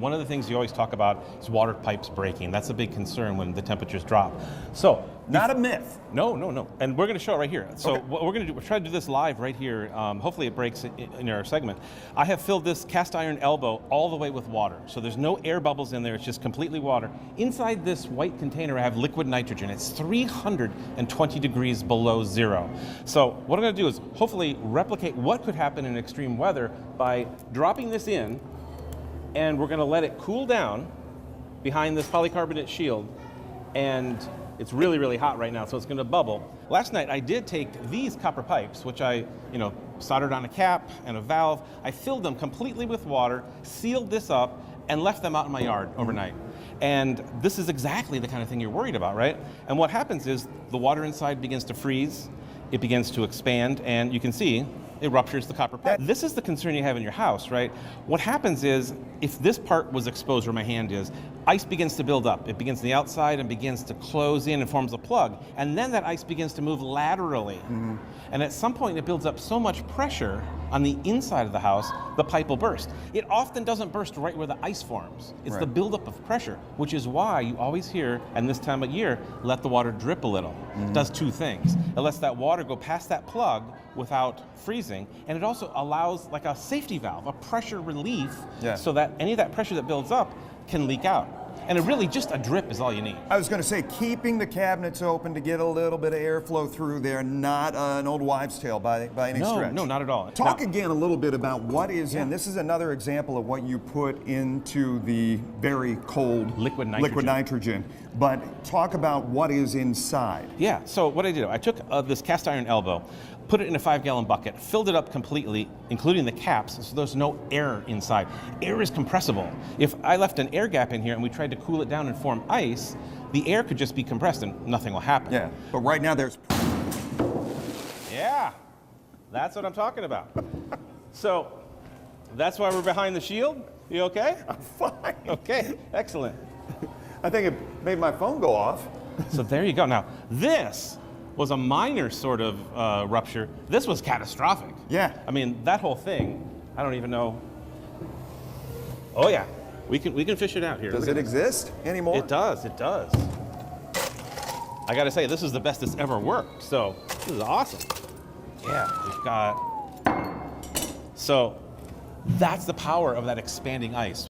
One of the things you always talk about is water pipes breaking. That's a big concern when the temperatures drop. So, not a myth. No. And we're going to show it right here. So okay. What we're going to do, we're trying to do this live right here. Hopefully it breaks in our segment. I have filled this cast iron elbow all the way with water. So there's no air bubbles in there. It's just completely water. Inside this white container, I have liquid nitrogen. It's 320 degrees below zero. So what I'm going to do is hopefully replicate what could happen in extreme weather by dropping this in, and we're going to let it cool down behind this polycarbonate shield. And it's really, really hot right now, so it's going to bubble. Last night I did take these copper pipes, which I, soldered on a cap and a valve. I filled them completely with water, sealed this up, and left them out in my yard overnight. And this is exactly the kind of thing you're worried about, right? And what happens is the water inside begins to freeze, it begins to expand, and you can see it ruptures the copper pipe. This is the concern you have in your house, right? What happens is, if this part was exposed where my hand is, ice begins to build up. It begins on the outside and begins to close in and forms a plug. And then that ice begins to move laterally. Mm-hmm. And at some point it builds up so much pressure on the inside of the house, the pipe will burst. It often doesn't burst right where the ice forms. It's the buildup of pressure, which is why you always hear, and this time of year, let the water drip a little. Mm-hmm. It does two things. It lets that water go past that plug without freezing, and it also allows like a safety valve, a pressure relief, so that any of that pressure that builds up can leak out. And really just a drip is all you need. I was going to say, keeping the cabinets open to get a little bit of airflow through there, not an old wives' tale by any stretch. No, not at all. Talk again a little bit about what is in. This is another example of what you put into the very cold liquid nitrogen. But talk about what is inside. Yeah, so what I did, I took this cast iron elbow, put it in a 5-gallon bucket, filled it up completely, including the caps, so there's no air inside. Air is compressible. If I left an air gap in here and we tried to cool it down and form ice, the air could just be compressed and nothing will happen. Yeah, but right now there's... Yeah, that's what I'm talking about. So, that's why we're behind the shield. You okay? I'm fine. Okay, excellent. I think it made my phone go off. So there you go. Now, this was a minor sort of rupture. This was catastrophic. Yeah. I mean, that whole thing, I don't even know. Oh yeah, we can fish it out here. Does it exist anymore? It does. I gotta say, this is the best it's ever worked. So this is awesome. Yeah, we've got. So that's the power of that expanding ice.